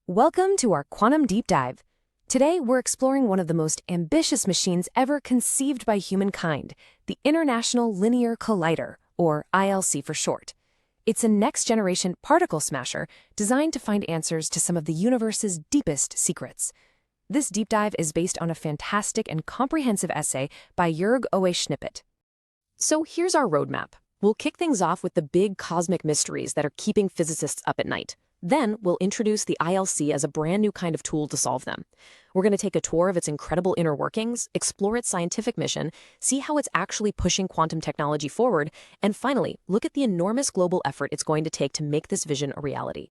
Welcome to our Quantum Deep Dive. Today, we're exploring one of the most ambitious machines ever conceived by humankind, the International Linear Collider, or ILC for short. It's a next-generation particle smasher designed to find answers to some of the universe's deepest secrets. This deep dive is based on a fantastic and comprehensive essay by Jörg Owe Schnippet. So here's our roadmap. We'll kick things off with the big cosmic mysteries that are keeping physicists up at night. Then we'll introduce the ILC as a brand new kind of tool to solve them. We're going to take a tour of its incredible inner workings, explore its scientific mission, see how it's actually pushing quantum technology forward, and finally, look at the enormous global effort it's going to take to make this vision a reality.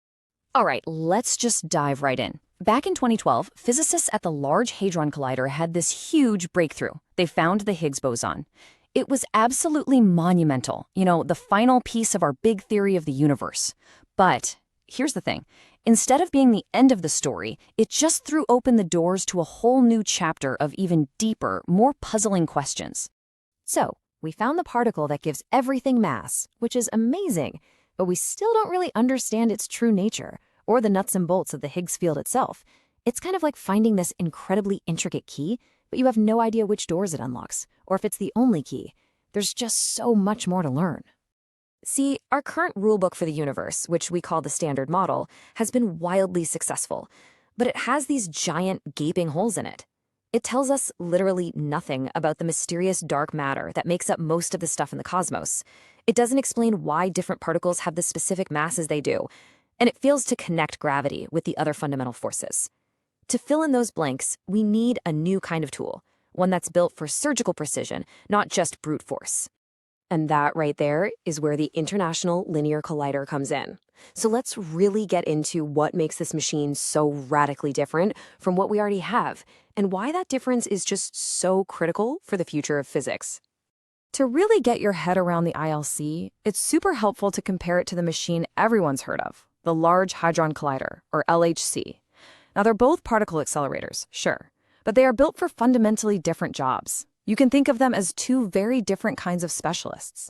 All right, let's just dive right in. Back in 2012, physicists at the Large Hadron Collider had this huge breakthrough. They found the Higgs boson. It was absolutely monumental, the final piece of our big theory of the universe. But here's the thing. Instead of being the end of the story, it just threw open the doors to a whole new chapter of even deeper, more puzzling questions. So, we found the particle that gives everything mass, which is amazing, but we still don't really understand its true nature, or the nuts and bolts of the Higgs field itself. It's kind of like finding this incredibly intricate key, but you have no idea which doors it unlocks, or if it's the only key. There's just so much more to learn. See, our current rulebook for the universe, which we call the Standard Model, has been wildly successful, but it has these giant gaping holes in it. It tells us literally nothing about the mysterious dark matter that makes up most of the stuff in the cosmos. It doesn't explain why different particles have the specific masses they do, and it fails to connect gravity with the other fundamental forces. To fill in those blanks, we need a new kind of tool, one that's built for surgical precision, not just brute force. And that right there is where the International Linear Collider comes in. So let's really get into what makes this machine so radically different from what we already have, and why that difference is just so critical for the future of physics. To really get your head around the ILC, it's super helpful to compare it to the machine everyone's heard of, the Large Hadron Collider, or LHC. Now, they're both particle accelerators, sure, but they are built for fundamentally different jobs. You can think of them as two very different kinds of specialists.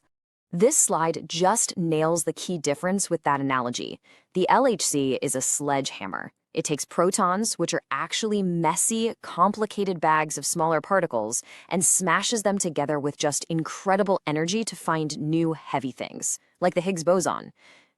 This slide just nails the key difference with that analogy. The LHC is a sledgehammer. It takes protons, which are actually messy, complicated bags of smaller particles, and smashes them together with just incredible energy to find new heavy things, like the Higgs boson.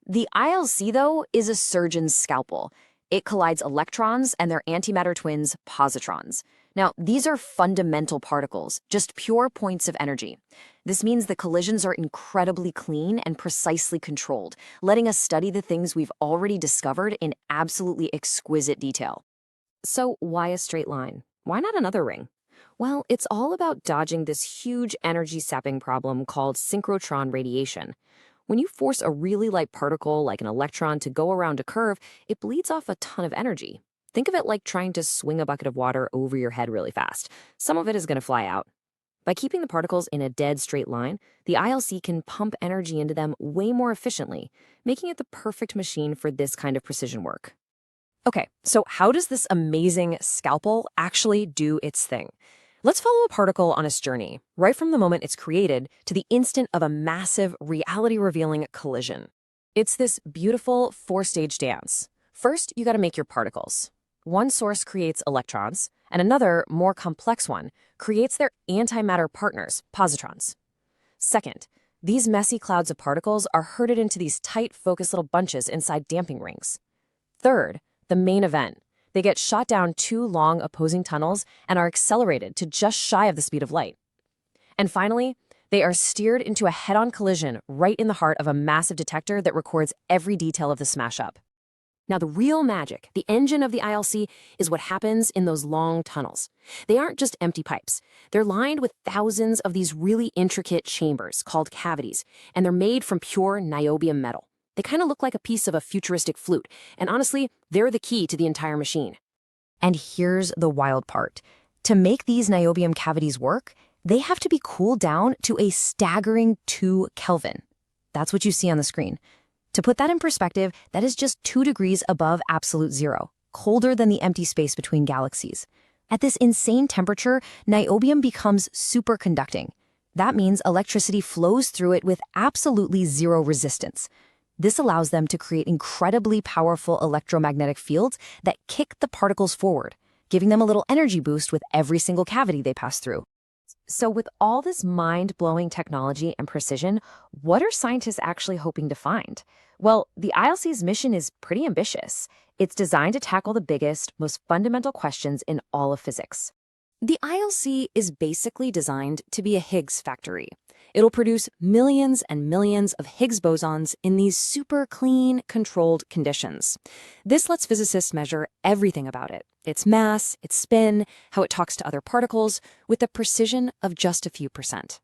The ILC, though, is a surgeon's scalpel. It collides electrons and their antimatter twins, positrons. Now, these are fundamental particles, just pure points of energy. This means the collisions are incredibly clean and precisely controlled, letting us study the things we've already discovered in absolutely exquisite detail. So why a straight line? Why not another ring? Well, it's all about dodging this huge energy-sapping problem called synchrotron radiation. When you force a really light particle like an electron to go around a curve, it bleeds off a ton of energy. Think of it like trying to swing a bucket of water over your head really fast. Some of it is going to fly out. By keeping the particles in a dead straight line, the ILC can pump energy into them way more efficiently, making it the perfect machine for this kind of precision work. Okay, so how does this amazing scalpel actually do its thing? Let's follow a particle on its journey, right from the moment it's created to the instant of a massive, reality-revealing collision. It's this beautiful four-stage dance. First, you got to make your particles. One source creates electrons, and another, more complex one, creates their antimatter partners, positrons. Second, these messy clouds of particles are herded into these tight, focused little bunches inside damping rings. Third, the main event. They get shot down two long opposing tunnels and are accelerated to just shy of the speed of light. And finally, they are steered into a head-on collision right in the heart of a massive detector that records every detail of the smash-up. Now, the real magic, the engine of the ILC, is what happens in those long tunnels. They aren't just empty pipes. They're lined with thousands of these really intricate chambers called cavities, and they're made from pure niobium metal. They kind of look like a piece of a futuristic flute, and honestly, they're the key to the entire machine. And here's the wild part. To make these niobium cavities work, they have to be cooled down to a staggering 2 Kelvin. That's what you see on the screen. To put that in perspective, that is just 2 degrees above absolute zero, colder than the empty space between galaxies. At this insane temperature, niobium becomes superconducting. That means electricity flows through it with absolutely zero resistance. This allows them to create incredibly powerful electromagnetic fields that kick the particles forward, giving them a little energy boost with every single cavity they pass through. So with all this mind-blowing technology and precision, what are scientists actually hoping to find? Well, the ILC's mission is pretty ambitious. It's designed to tackle the biggest, most fundamental questions in all of physics. The ILC is basically designed to be a Higgs factory. It'll produce millions and millions of Higgs bosons in these super clean, controlled conditions. This lets physicists measure everything about it: its mass, its spin, how it talks to other particles, with the precision of just a few percent.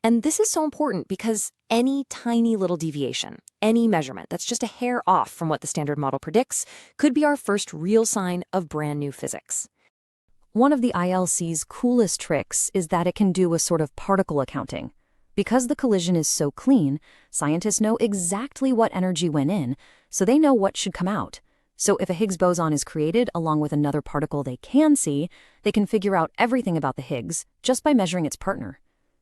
And this is so important because any tiny little deviation, any measurement that's just a hair off from what the standard model predicts, could be our first real sign of brand new physics. One of the ILC's coolest tricks is that it can do a sort of particle accounting. Because the collision is so clean, scientists know exactly what energy went in, so they know what should come out. So if a Higgs boson is created along with another particle they can see, they can figure out everything about the Higgs just by measuring its partner.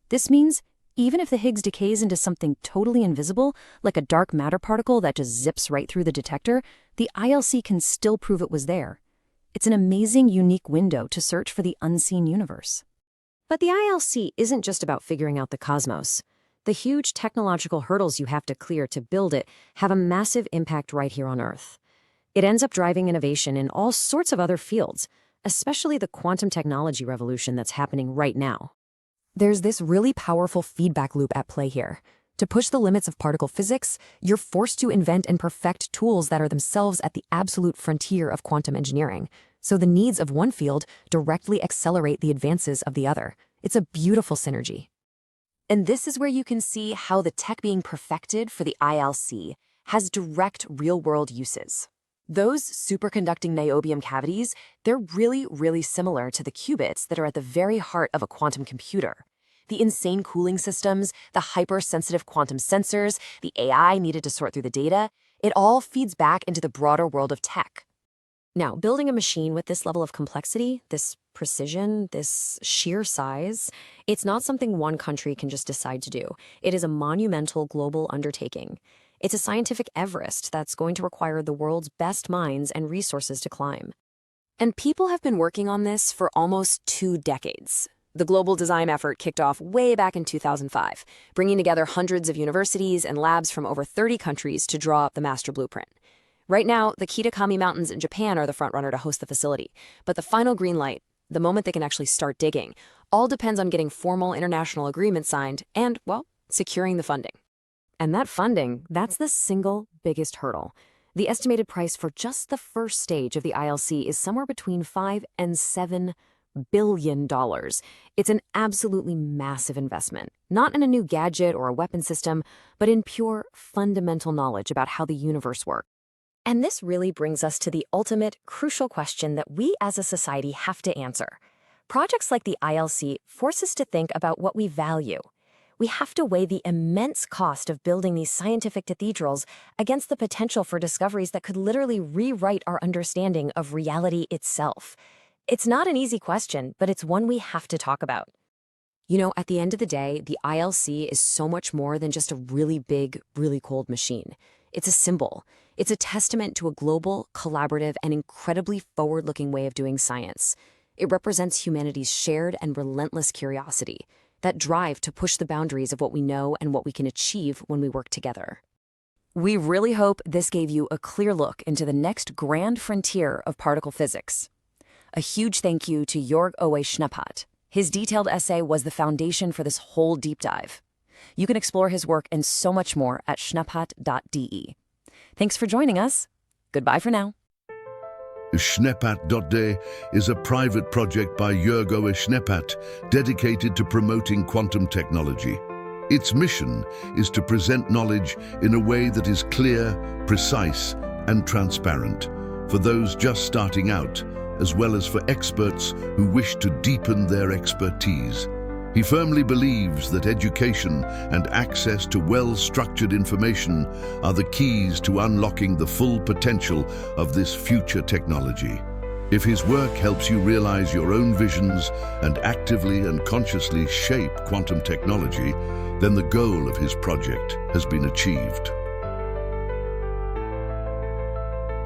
This means even if the Higgs decays into something totally invisible, like a dark matter particle that just zips right through the detector, the ILC can still prove it was there. It's an amazing, unique window to search for the unseen universe. But the ILC isn't just about figuring out the cosmos. The huge technological hurdles you have to clear to build it have a massive impact right here on Earth. It ends up driving innovation in all sorts of other fields, especially the quantum technology revolution that's happening right now. There's this really powerful feedback loop at play here. To push the limits of particle physics, you're forced to invent and perfect tools that are themselves at the absolute frontier of quantum engineering. So the needs of one field directly accelerate the advances of the other. It's a beautiful synergy. And this is where you can see how the tech being perfected for the ILC has direct real-world uses. Those superconducting niobium cavities, they're really, really similar to the qubits that are at the very heart of a quantum computer. The insane cooling systems, the hypersensitive quantum sensors, the AI needed to sort through the data, it all feeds back into the broader world of tech. Now, building a machine with this level of complexity, this precision, this sheer size, it's not something one country can just decide to do. It is a monumental global undertaking. It's a scientific Everest that's going to require the world's best minds and resources to climb. And people have been working on this for almost 2 decades. The global design effort kicked off way back in 2005, bringing together hundreds of universities and labs from over 30 countries to draw up the master blueprint. Right now, the Kitakami Mountains in Japan are the frontrunner to host the facility, but the final green light, the moment they can actually start digging, all depends on getting formal international agreements signed and, well, securing the funding. And that funding, that's the single biggest hurdle. The estimated price for just the first stage of the ILC is somewhere between $5 and $7 billion. It's an absolutely massive investment, not in a new gadget or a weapon system, but in pure fundamental knowledge about how the universe works. And this really brings us to the ultimate, crucial question that we as a society have to answer. Projects like the ILC force us to think about what we value. We have to weigh the immense cost of building these scientific cathedrals against the potential for discoveries that could literally rewrite our understanding of reality itself. It's not an easy question, but it's one we have to talk about. You know, at the end of the day, the ILC is so much more than just a really big, really cold machine. It's a symbol. It's a testament to a global, collaborative, and incredibly forward-looking way of doing science. It represents humanity's shared and relentless curiosity, that drive to push the boundaries of what we know and what we can achieve when we work together. We really hope this gave you a clear look into the next grand frontier of particle physics. A huge thank you to Jörg Owe Schneeppert. His detailed essay was the foundation for this whole deep dive. You can explore his work and so much more at schneeppert.de. Thanks for joining us. Goodbye for now. Schneeppert.de is a private project by Jörg Owe Schneeppert dedicated to promoting quantum technology. Its mission is to present knowledge in a way that is clear, precise, and transparent for those just starting out, as well as for experts who wish to deepen their expertise. He firmly believes that education and access to well-structured information are the keys to unlocking the full potential of this future technology. If his work helps you realize your own visions and actively and consciously shape quantum technology, then the goal of his project has been achieved.